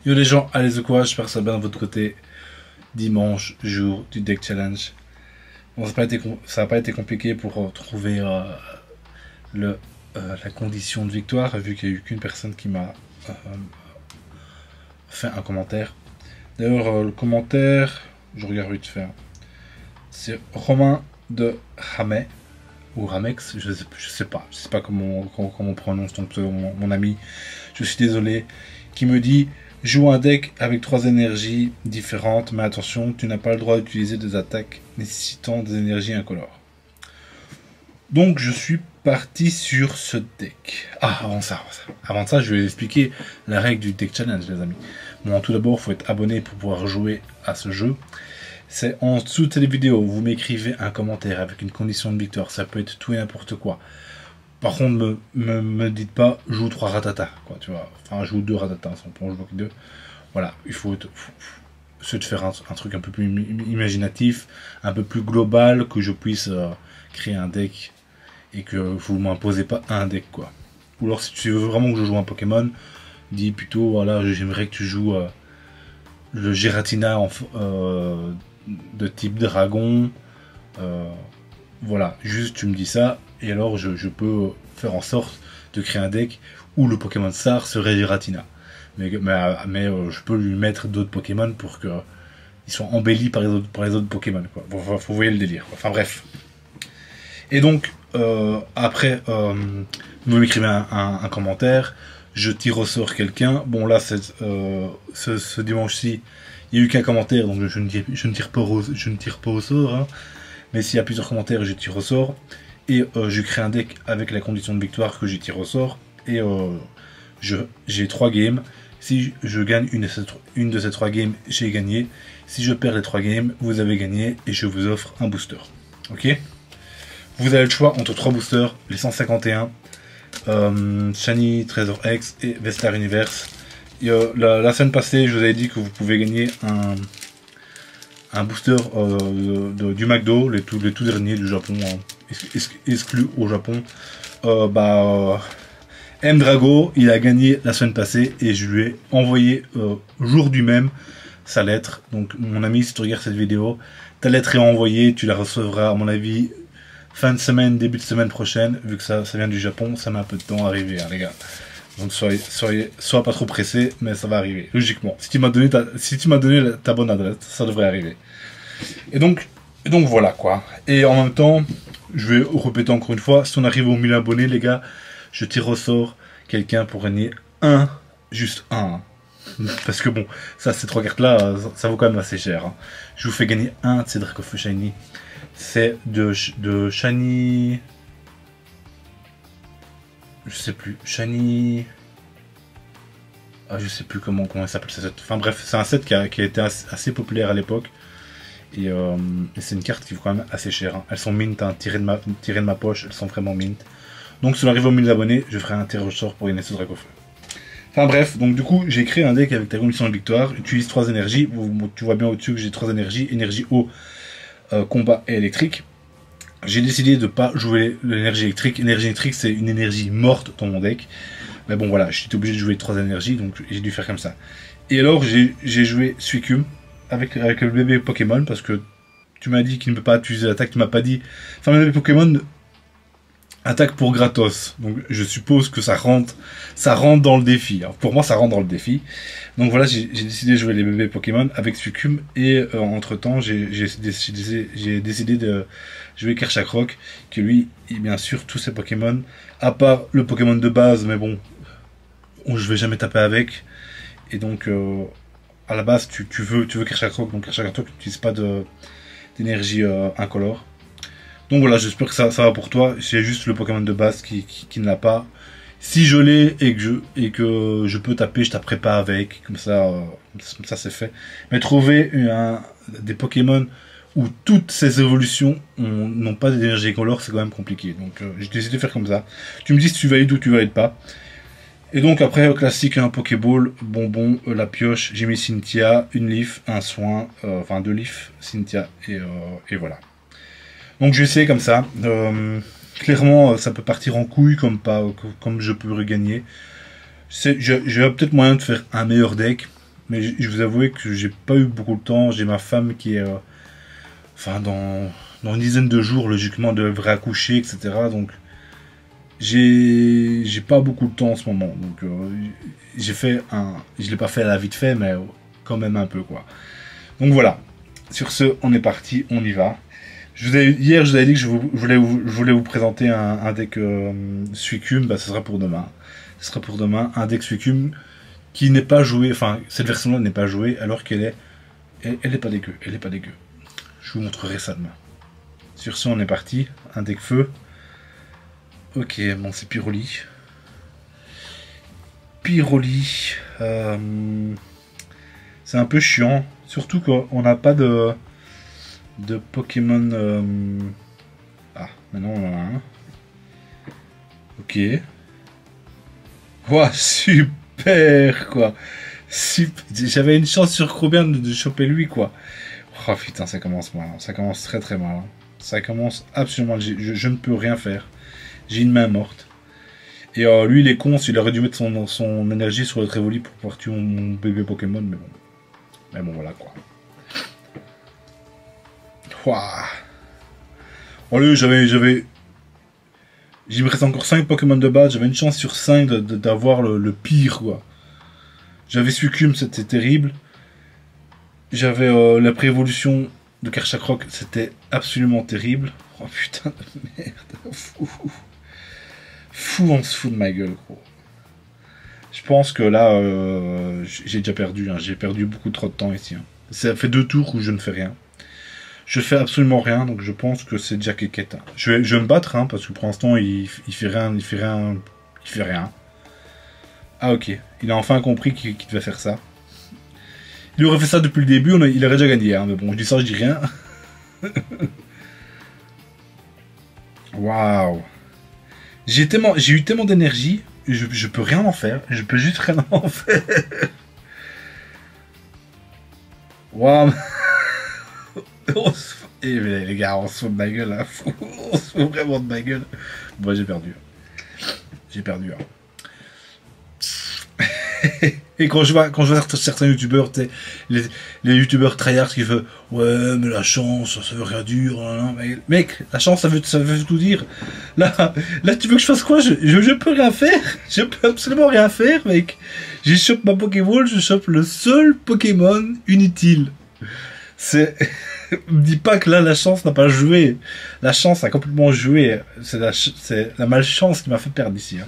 Yo les gens, allez quoi, j'espère que ça va bien de votre côté. Dimanche, jour du deck challenge. Bon, ça n'a pas été compliqué pour trouver la condition de victoire, vu qu'il n'y a eu qu'une personne qui m'a fait un commentaire. D'ailleurs, le commentaire, je regarde vite fait, c'est Romain de Ramet, ou Ramex, je sais pas comment on prononce mon ami, je suis désolé, qui me dit: joue un deck avec 3 énergies différentes, mais attention, tu n'as pas le droit d'utiliser des attaques nécessitant des énergies incolores. Donc je suis parti sur ce deck. Ah, avant ça, je vais expliquer la règle du deck challenge, les amis. Bon, tout d'abord, il faut être abonné pour pouvoir jouer à ce jeu. C'est en dessous de cette vidéo, vous m'écrivez un commentaire avec une condition de victoire, ça peut être tout et n'importe quoi. Par contre, me dites pas joue 3 ratata, quoi, tu vois. Enfin, joue 2 ratata, on peut en jouer que 2. Voilà, il faut se faire un truc un peu plus imaginatif, un peu plus global, que je puisse créer un deck et que vous m'imposez pas un deck, quoi. Ou alors, si tu veux vraiment que je joue un Pokémon, dis plutôt, voilà, j'aimerais que tu joues le Giratina de type dragon. Voilà, juste tu me dis ça, et alors je peux faire en sorte de créer un deck où le Pokémon Star serait Giratina. Mais je peux lui mettre d'autres Pokémon pour qu'ils soient embellis par les autres Pokémon, quoi. Vous voyez le délire, quoi. Enfin bref. Et donc, après, vous m'écrivez un commentaire, je tire au sort quelqu'un. Bon là, ce dimanche-ci, il n'y a eu qu'un commentaire, donc je ne tire pas au sort, hein. Mais s'il y a plusieurs commentaires, je tire au sort. Et je crée un deck avec la condition de victoire que je tire au sort. Et j'ai 3 games. Si je gagne une de ces 3 games, j'ai gagné. Si je perds les 3 games, vous avez gagné. Et je vous offre un booster. Ok? Vous avez le choix entre 3 boosters. Les 151. Shiny, Trésor X et Vestar Universe. Et, la semaine passée, je vous avais dit que vous pouvez gagner un booster du McDo, les tout derniers du Japon, exclu au Japon. M-Drago, il a gagné la semaine passée et je lui ai envoyé jour du même sa lettre. Donc mon ami, si tu regardes cette vidéo, ta lettre est envoyée, tu la recevras à mon avis fin de semaine, début de semaine prochaine, vu que ça vient du Japon, ça met un peu de temps à arriver, hein, les gars. Donc sois pas trop pressé, mais ça va arriver, logiquement. Si tu m'as donné ta bonne adresse, ça devrait arriver. Et donc voilà, quoi. Et en même temps, je vais répéter encore une fois, si on arrive aux 1000 abonnés, les gars, je tire au sort quelqu'un pour gagner juste un. Parce que bon, ces 3 cartes-là, ça vaut quand même assez cher, hein. Je vous fais gagner un de ces Dracofeu Shiny. C'est de Shiny... Je sais plus. Shiny... Ah, je sais plus comment il s'appelle ce set. Enfin bref, c'est un set qui a été assez populaire à l'époque. Et c'est une carte qui vaut quand même assez cher, hein. Elles sont mint, hein, tirées de ma poche, elles sont vraiment mint. Donc si on arrive aux 1000 abonnés, je ferai un tirage au sort pour gagner ce Dracofeu. Enfin bref, donc du coup, j'ai créé un deck avec ta condition de victoire. Utilise 3 énergies. Tu vois bien au-dessus que j'ai 3 énergies. Énergie eau, combat et électrique. J'ai décidé de ne pas jouer l'énergie électrique. L'énergie électrique, c'est une énergie morte dans mon deck. Mais bon, voilà, j'étais obligé de jouer 3 énergies, donc j'ai dû faire comme ça. Et alors, j'ai joué Suicune avec le bébé Pokémon, parce que tu m'as dit qu'il ne peut pas utiliser l'attaque. Tu m'as pas dit... Enfin, le bébé Pokémon attaque pour gratos. Donc, je suppose que ça rentre dans le défi. Alors, pour moi, ça rentre dans le défi. Donc voilà, j'ai décidé de jouer les bébés Pokémon avec Suicune. Et entre-temps, j'ai décidé de jouer Kerchakroc, que lui, et bien sûr, tous ses Pokémon, à part le Pokémon de base, mais bon, je vais jamais taper avec. Et donc, à la base, tu veux Kerchakroc, donc Kerchakroc n'utilise pas d'énergie incolore. Donc voilà, j'espère que ça va pour toi. C'est juste le Pokémon de base qui ne l'a pas. Si je l'ai et que je peux taper, je taperai pas avec. Comme ça c'est fait. Mais trouver des Pokémon où toutes ces évolutions n'ont pas d'énergie incolore, c'est quand même compliqué. Donc j'ai décidé de faire comme ça. Tu me dis si tu valides ou tu valides pas. Et donc après, classique, un Pokéball, bonbon, la pioche, j'ai mis Cynthia, une leaf, un soin, enfin 2 leafs, Cynthia, et voilà. Donc je vais essayer comme ça. Clairement, ça peut partir en couille comme je peux regagner. J'ai peut-être moyen de faire un meilleur deck. Mais je vous avoue que j'ai pas eu beaucoup de temps. J'ai ma femme qui est... enfin, dans une dizaine de jours, logiquement, devrait accoucher, etc. Donc, j'ai pas beaucoup de temps en ce moment. Donc, j'ai fait un... Je l'ai pas fait à la vite fait, mais quand même un peu, quoi. Donc, voilà. Sur ce, on est parti, on y va. Hier, je vous avais dit que je voulais vous présenter un deck Suicune. Bah, ce sera pour demain. Ce sera pour demain un deck Suicune qui n'est pas joué. Enfin, cette version-là n'est pas jouée alors qu'elle est... Elle est pas dégueu. Elle est pas dégueu. Je vous montrerai ça demain. Sur ce, on est parti. Un deck feu. Ok, bon, c'est Pyroli. Pyroli. C'est un peu chiant. Surtout qu'on n'a pas de Pokémon... Ah, maintenant on en a un. Ok. Ouah, super, quoi. J'avais une chance sur Robin de choper lui, quoi. Oh putain, ça commence mal. Ça commence très très mal. Ça commence absolument mal. Je ne peux rien faire. J'ai une main morte. Et lui, il est con. Il aurait dû mettre son énergie sur le Trévoli pour pouvoir tuer mon bébé Pokémon. Mais bon. Mais bon, voilà, quoi. Ouah. Oh, lui, il me reste encore 5 Pokémon de base. J'avais une chance sur 5 d'avoir le pire, quoi. J'avais Succumb, c'était terrible. J'avais la préévolution de Kerchakroc, c'était absolument terrible. Oh putain de merde. Fou, on se fout de ma gueule, gros. Je pense que là, j'ai déjà perdu. Hein. J'ai perdu beaucoup trop de temps ici. Hein. Ça fait 2 tours où je ne fais rien. Je fais absolument rien, donc je pense que c'est déjà quéquette. Hein. Je vais me battre, hein, parce que pour l'instant, il fait rien, il fait rien. Ah ok, il a enfin compris qu'il devait faire ça. Il aurait fait ça depuis le début, il aurait déjà gagné, hein, mais bon, je dis ça, je dis rien. Waouh. J'ai eu tellement d'énergie, je peux rien en faire, je peux juste rien en faire. Waouh. Et les gars, on se fout de ma gueule, là. On se fout vraiment de ma gueule. Bon, j'ai perdu. J'ai perdu, hein. Et quand je vois certains youtubeurs, les youtubeurs tryhards qui font ouais mais la chance ça veut rien dire, mec, la chance ça veut tout dire. Là tu veux que je fasse quoi? Je peux rien faire, je peux absolument rien faire, mec. J'ai chope ma Pokéball, je chope le seul Pokémon inutile. C'est me dis pas que là la chance n'a pas joué, la chance a complètement joué. C'est la malchance qui m'a fait perdre ici, hein.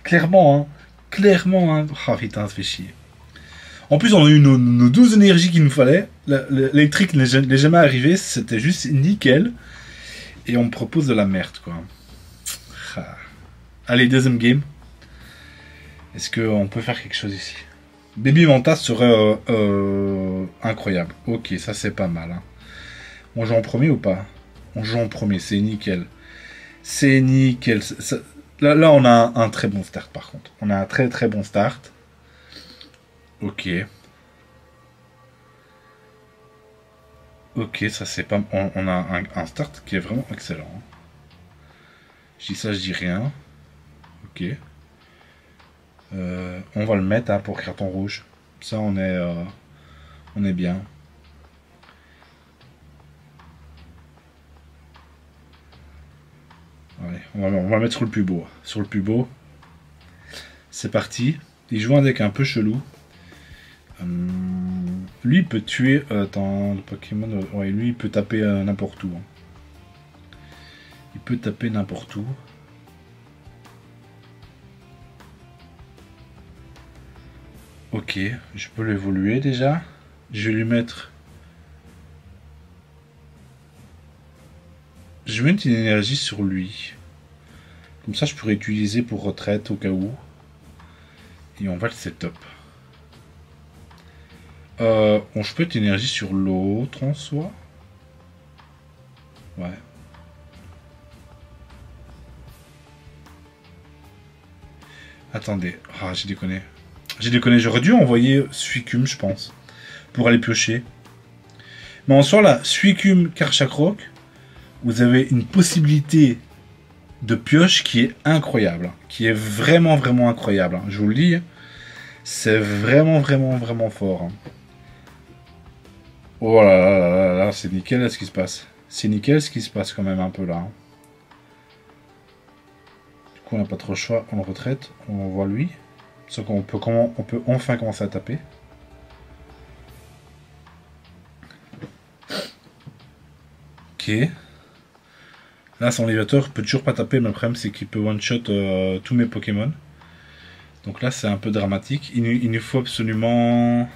Clairement, hein. Clairement, hein. Oh putain, ça fait chier. En plus, on a eu nos 12 énergies qu'il nous fallait. L'électrique n'est jamais arrivé, c'était juste nickel. Et on me propose de la merde, quoi. Ah. Allez, deuxième game. Est-ce qu'on peut faire quelque chose ici? Baby Manta serait incroyable. Ok, ça c'est pas mal. Hein. On joue en premier ou pas? On joue en premier, c'est nickel. C'est nickel. Là, on a un très bon start par contre. On a un très très bon start. Ok. Ok, ça c'est pas... On a un start qui est vraiment excellent. Je dis ça, je dis rien. Ok. On va le mettre hein, pour carton rouge. Ça, on est bien. Allez, on va le mettre sur le plus beau. Sur le plus beau. C'est parti. Il joue un deck un peu chelou. Lui, il peut tuer... Attends, le Pokémon... Ouais, lui, il peut taper n'importe où. Hein. Il peut taper n'importe où. Ok, je peux l'évoluer déjà. Je vais lui mettre... Je vais mettre une énergie sur lui. Comme ça, je pourrais utiliser pour retraite au cas où. Et on va le setup. Je peux mettre une énergie sur l'autre en soi. Ouais. Attendez. Ah, j'ai déconné. J'aurais dû envoyer Suicune, je pense. Pour aller piocher. Mais en soi, là, Suicune, Kerchakroc, vous avez une possibilité de pioche qui est incroyable. Qui est vraiment, vraiment incroyable. Je vous le dis. C'est vraiment, vraiment, vraiment fort. Hein. Oh là là là là là, c'est nickel ce qui se passe. C'est nickel ce qui se passe quand même un peu là. Hein. Du coup, on n'a pas trop le choix. On le retraite. On voit lui. Sauf qu'on peut, on peut enfin commencer à taper. Ok. Là, son léviateur peut toujours pas taper, mais le problème c'est qu'il peut one-shot tous mes Pokémon. Donc là, c'est un peu dramatique. Il nous faut absolument...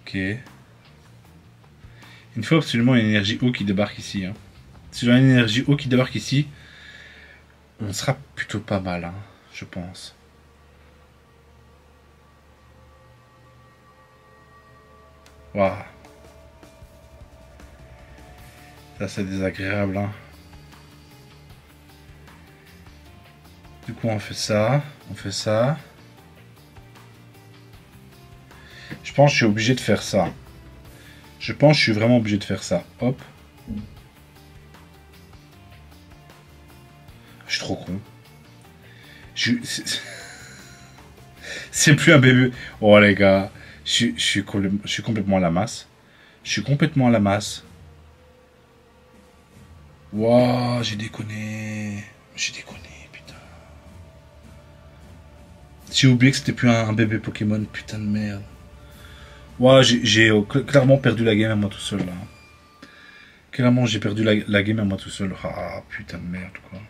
Ok. Il nous faut absolument une énergie eau qui débarque ici. Hein. Si j'ai une énergie eau qui débarque ici, on sera plutôt pas mal, hein, je pense. Waouh. Ça, c'est désagréable, hein. Du coup, on fait ça. On fait ça. Je pense que je suis obligé de faire ça. Je pense que je suis vraiment obligé de faire ça. Hop. Je suis trop con. C'est plus un bébé. Oh les gars. Je suis complètement à la masse. Je suis complètement à la masse. Waouh, j'ai déconné. J'ai déconné, putain. J'ai oublié que c'était plus un bébé Pokémon, putain de merde. Waouh, j'ai clairement perdu la game à moi tout seul là. Clairement, j'ai perdu la game à moi tout seul. Ah, putain de merde, quoi.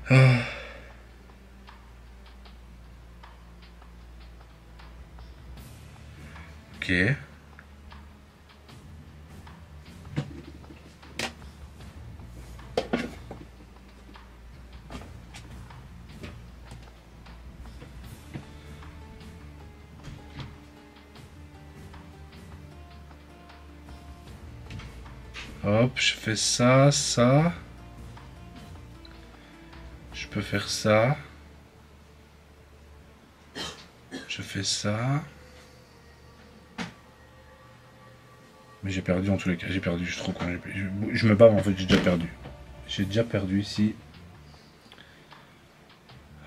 Ah. Ok. Hop, je fais ça, ça. Je peux faire ça. Je fais ça. Mais j'ai perdu en tous les cas, j'ai perdu, je suis trop con. Je me bats, mais en fait j'ai déjà perdu. J'ai déjà perdu ici.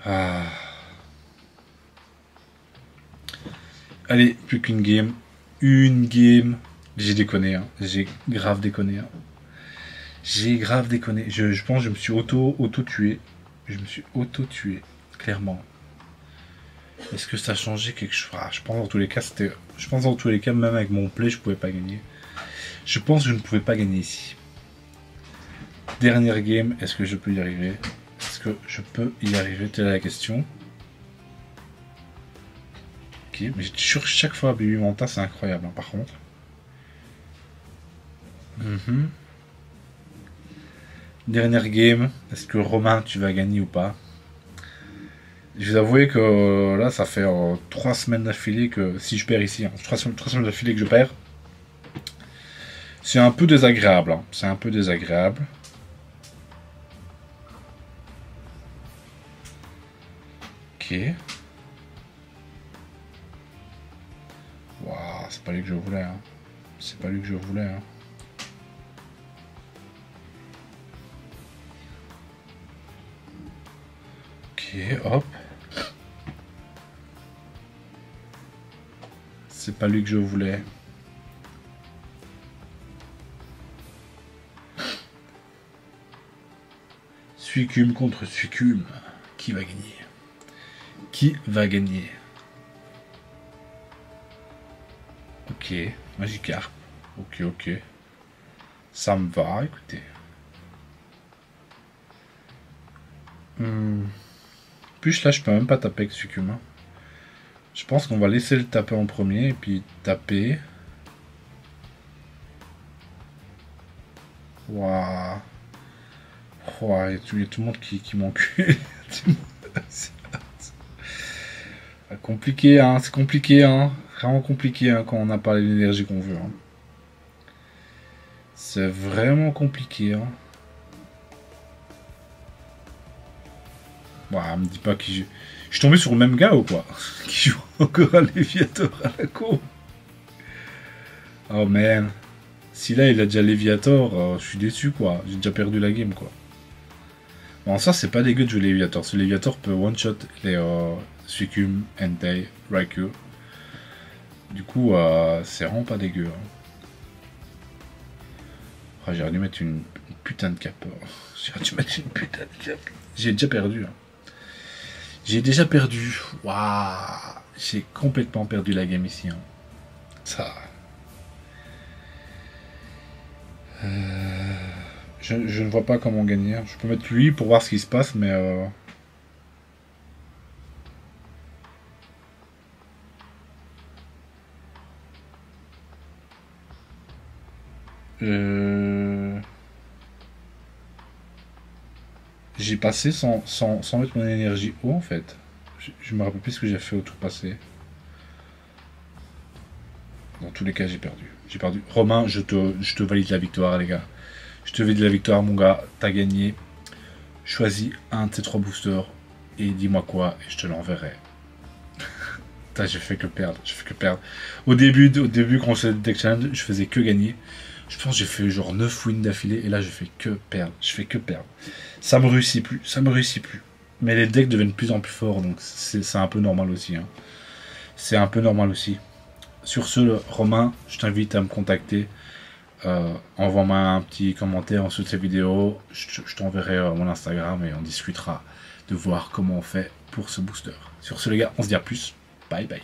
Ah. Allez, plus qu'une game. Une game. J'ai déconné, hein. J'ai grave déconné. Hein. J'ai grave déconné. Je pense que je me suis auto-tué. Je me suis auto-tué, clairement. Est-ce que ça a changé quelque chose? Ah, je pense dans tous les cas, c'était. Je pense dans tous les cas, même avec mon play, je pouvais pas gagner. Je pense que je ne pouvais pas gagner ici. Dernière game, est-ce que je peux y arriver? Est-ce que je peux y arriver? Telle est la question. Ok, mais j'ai toujours chaque fois Baby Manta, c'est incroyable, hein, par contre. Dernière game, est-ce que Romain, tu vas gagner ou pas? Je vais vous avouer que là, ça fait 3 semaines d'affilée que si je perds ici, hein, 3 semaines d'affilée que je perds. C'est un peu désagréable. Hein. C'est un peu désagréable. Ok. Waouh, c'est pas lui que je voulais. Hein. C'est pas lui que je voulais. Hein. Ok, hop. C'est pas lui que je voulais. Suicune contre Suicune. Qui va gagner? Qui va gagner? Ok, Magikarp. Ok, ok. Ça me va, écoutez. Plus là, je peux même pas taper avec Suicune. Hein. Je pense qu'on va laisser le taper en premier et puis taper. Waouh. Wow, il y a tout le monde qui m'encule. C'est compliqué, hein. C'est compliqué, hein. Vraiment compliqué hein, quand on n'a pas l'énergie qu'on veut. Hein. C'est vraiment compliqué. Hein. Bah, me dis pas que je suis tombé sur le même gars ou quoi? Qui joue encore à Léviator à la con. Oh man. Si là il a déjà Léviator, je suis déçu quoi. J'ai déjà perdu la game quoi. Bon, ça c'est pas dégueu de jouer Léviator. Ce Léviator peut one-shot les Suicune, Entei, Raikou. Du coup, c'est vraiment pas dégueu. Hein. Oh, j'aurais dû mettre une putain de cape. J'aurais dû mettre une putain de cape. J'ai déjà perdu. Hein. J'ai déjà perdu. Waouh. J'ai complètement perdu la game ici. Hein. Ça. Je ne vois pas comment gagner. Je peux mettre lui pour voir ce qui se passe, mais... J'ai passé sans mettre mon énergie haut en fait. Je me rappelle plus ce que j'ai fait au tour passé. Dans tous les cas, j'ai perdu. J'ai perdu. Romain, je te valide la victoire, les gars. Je te valide la victoire, mon gars. T'as gagné. Choisis un de ces 3 boosters et dis-moi quoi et je te l'enverrai. J'ai fait que perdre. J'ai fait que perdre. Au début quand on faisait le Deck Challenge, je faisais que gagner. Je pense que j'ai fait genre 9 wins d'affilée et là je fais que perdre. Je fais que perdre. Ça me réussit plus. Ça me réussit plus. Mais les decks deviennent de plus en plus forts donc c'est un peu normal aussi. Hein. C'est un peu normal aussi. Sur ce, Romain, je t'invite à me contacter. Envoie-moi un petit commentaire en dessous de cette vidéo. Je t'enverrai mon Instagram et on discutera de voir comment on fait pour ce booster. Sur ce, les gars, on se dit à plus. Bye bye.